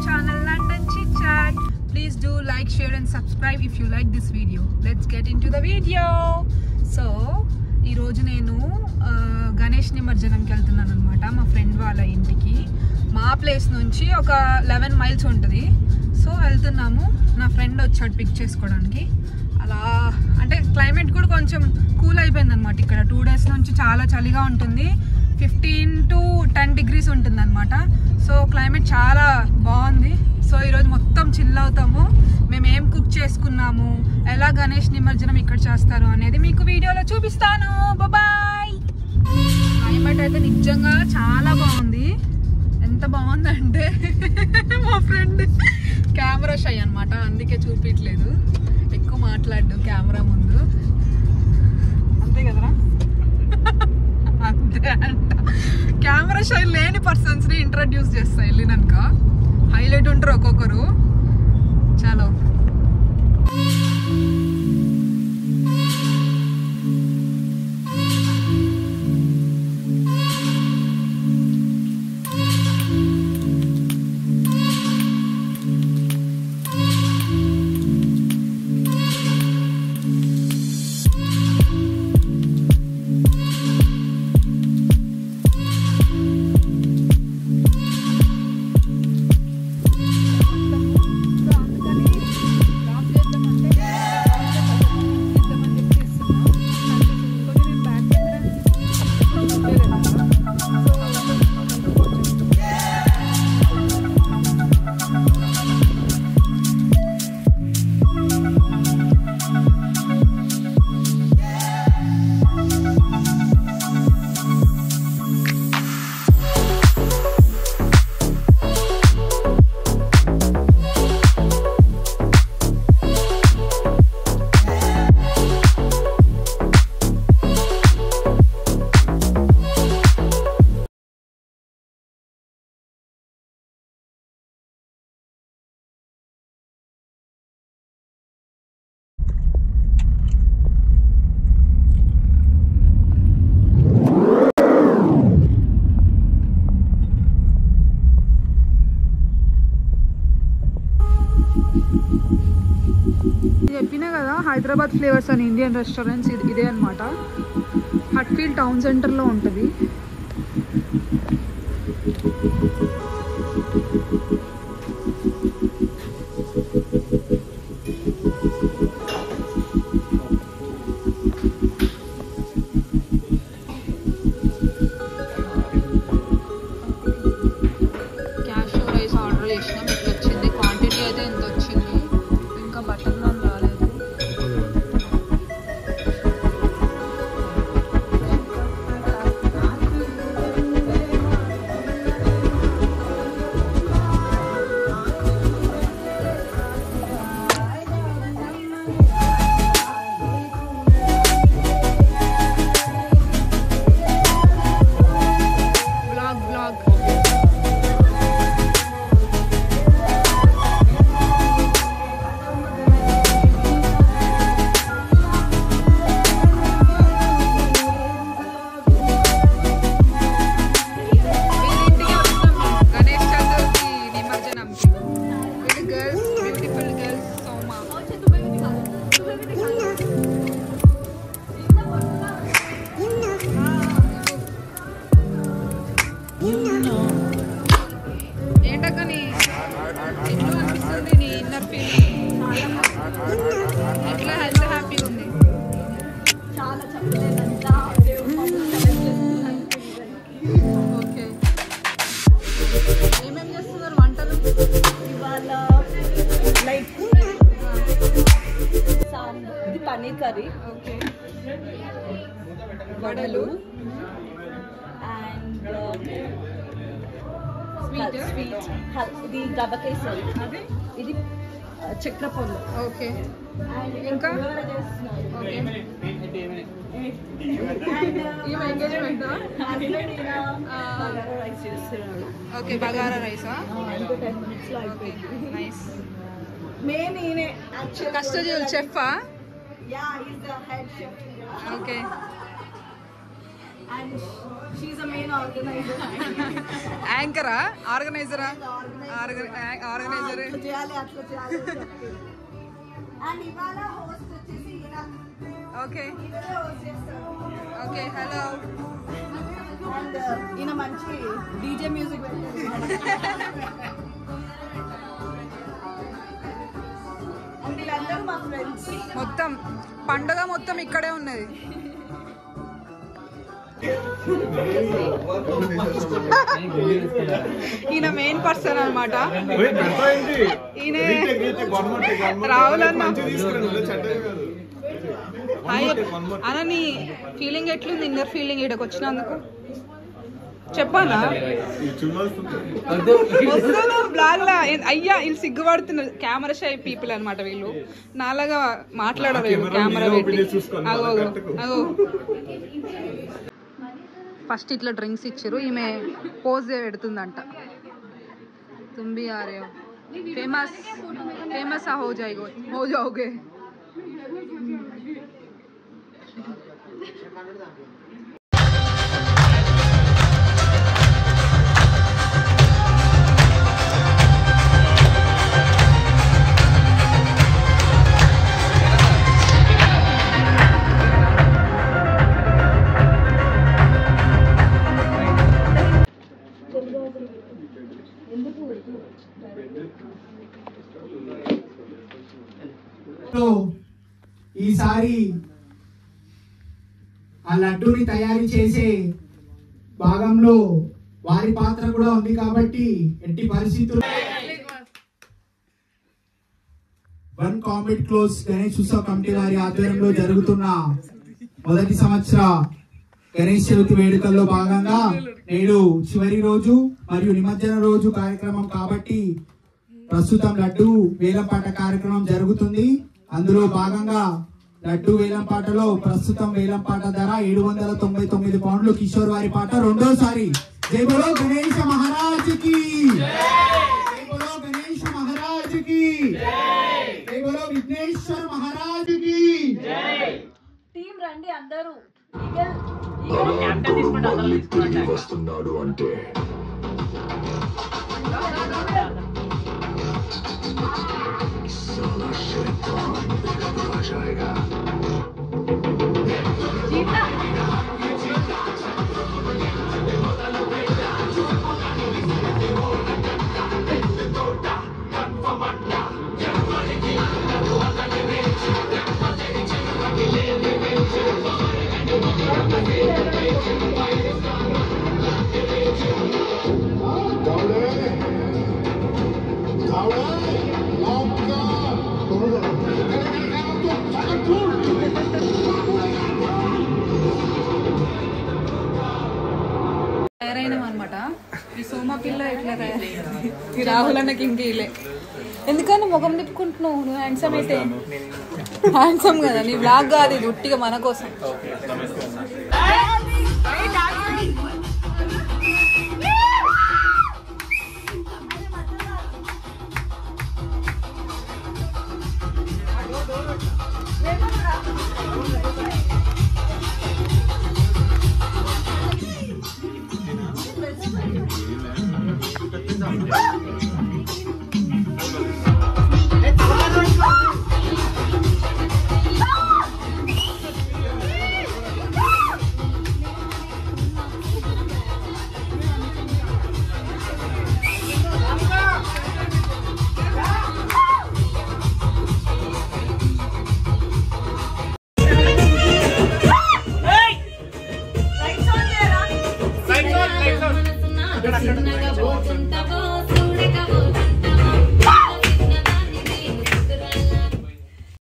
channel London Chit Chat. Please do like, share and subscribe if you like this video. Let's get into the video. So ఈ రోజు నేను గణేష్ నిమజ్జనంకి వెళ్తున్నాను అన్నమాట మా friend వాళ్ళ ఇంటికి. మా ప్లేస్ నుంచి ఒక 11 మైల్స్ ఉంటుంది. సో వెళ్తున్నాము. నా ఫ్రెండ్ వచ్చాడు పిక్ చేసుకోవడానికి. అలా అంటే క్లైమేట్ కూడా కొంచెం కూల్ అయిపోయింది అనమాట. ఇక్కడ 2 days నుంచి చాలా చలిగా ఉంటుంది. 15 to 10 degrees ఉంటుంది అనమాట. సో క్లైమేట్ చాలా బాగుంది. సో ఈరోజు మొత్తం చిల్ అవుతాము. మేము ఏం కుక్ చేసుకున్నాము, ఎలా గణేష్ నిమజ్జనం ఇక్కడ చేస్తారు అనేది మీకు వీడియోలో చూపిస్తాను. బాయ్. క్లైమేట్ అయితే నిజంగా చాలా బాగుంది. ఎంత బాగుందంటే మా ఫ్రెండ్ కెమెరా షై అనమాట, అందుకే చూపించలేదు. ఎక్కువ మాట్లాడు కెమెరా ముందు, అంతే కదరా? అంతే అంట. కెమెరా షై లేని పర్సన్స్ని ఇంట్రడ్యూస్ చేస్తా వెళ్ళినాక. హైలైట్ ఉంటారు ఒక్కొక్కరు. చలో చెప్పినా కదా, హైదరాబాద్ ఫ్లేవర్స్ అని ఇండియన్ రెస్టారెంట్స్ ఇదే అనమాట. హట్ఫీల్డ్ టౌన్ సెంటర్లో ఉంటుంది. క్యాషో రైస్ ఆర్డర్ చేసినాం. ఇట్లా వచ్చింది. క్వాంటిటీ అయితే ఎంత వచ్చింది, ఇంకా బటర్ నాన్ రాలేదు. ఏంటక్కని ఎట్లా అనిపిస్తుంది నీ ఇన్నర్ ఫీలింగ్? ఎట్లా హెల్త్ హ్యాపీగా ఉంది? ఓకే. ఏమేమి చేస్తున్నారు వంటలు ఇవాళ? లైక్ ఇది పన్నీర్ కర్రీ, ఓకే, వడలు అండ్ స్వీట్, ఇది గవ్వ కేసరి, అది ఇది చక్ర పొంగు. ఓకే. అండ్ ఇంకా చేస్తున్నారు. ఓకే. ఈ ఎంగేజ్మెంట్ రైస్ చేస్తున్నాడు. ఓకే, బగారా రైసా? ఇంకో 10 minutes లో అయిపోయింది. నైస్. మెయిన్ ఈయనే కష్టజీవులు చెఫా? Yeah, he is the head chef. Okay. And she's a main యాంకరా ఆర్గనైజరా ఆర్గనైజర్ ఓకే ఓకే హలో ఈయన మంచి డీజే మ్యూజిక్ వీళ్ళందరూ మా ఫ్రెండ్స్. మొత్తం పండుగ మొత్తం ఇక్కడే ఉన్నది. ఈయన మెయిన్ పర్సన్ అన్నమాట. ఈయన రాహుల్ అన్న. అన్న నీ ఫీలింగ్ ఎట్లుంది? ఇన్నర్ ఫీలింగ్ ఇక్కడికి వచ్చినందుకు చెప్పానా? వస్తాను బ్లాగ్ లా. అయ్యా వీళ్ళు సిగ్గుపడుతున్నారు. కెమెరా షై పీపుల్ అనమాట వీళ్ళు. నాలాగా మాట్లాడరు కెమెరా పెట్టి. అగో ఫస్ట్ ఇట్లా డ్రింక్స్ ఇచ్చారు. ఈమె పోజ్ పెడుతుందంట. తుంబి ఆరే ఫేమస్ ఫేమస్ హో జాओगे. ఈసారి ఆ లడ్డూని తయారు చేసే భాగంలో వారి పాత్ర కూడా ఉంది కాబట్టి ఎట్టి పరిస్థితుల్లో వన్ కామెంట్ క్లోజ్ గణేష్ ఉత్సవ కమిటీ వారి ఆధ్వర్యంలో జరుగుతున్న మొదటి సంవత్సర గణేష్ చవితి వేడుకల్లో భాగంగా నేడు చివరి రోజు మరియు నిమజ్జన రోజు కార్యక్రమం కాబట్టి ప్రస్తుతం లడ్డు వేలంపాట కార్యక్రమం జరుగుతుంది. అందులో భాగంగా లడ్డు వేలంపాటలో ప్రస్తుతం వేలంపాట ధర 799 పౌండ్లు. కిషోర్ వారి పాట రెండోసారి. జై బోలో గణేష్ మహారాజ్ కి, జై బోలో గణేష్ మహారాజ్ కి, జై బోలో విఘ్నేశ్వర్ మహారాజ్ కి. టీం రండి అందరూ. వస్తున్నాడు అంటే తయారైనాం అనమాట. ఈ సోమ పిల్ల ఇట్లా తయారైంది. ఈ రాహుల్ అన్నకి ఇంకేలే. ఎందుకన్నా ముఖం తిప్పుకుంటున్నావు? నువ్వు హ్యాండ్సమ్ అయితే హ్యాండ్సమ్ కదా. నీ బ్లాగ్ కాదు ఇది, ఉట్టిగా మన కోసం. చిన్నగా పోతుంటావో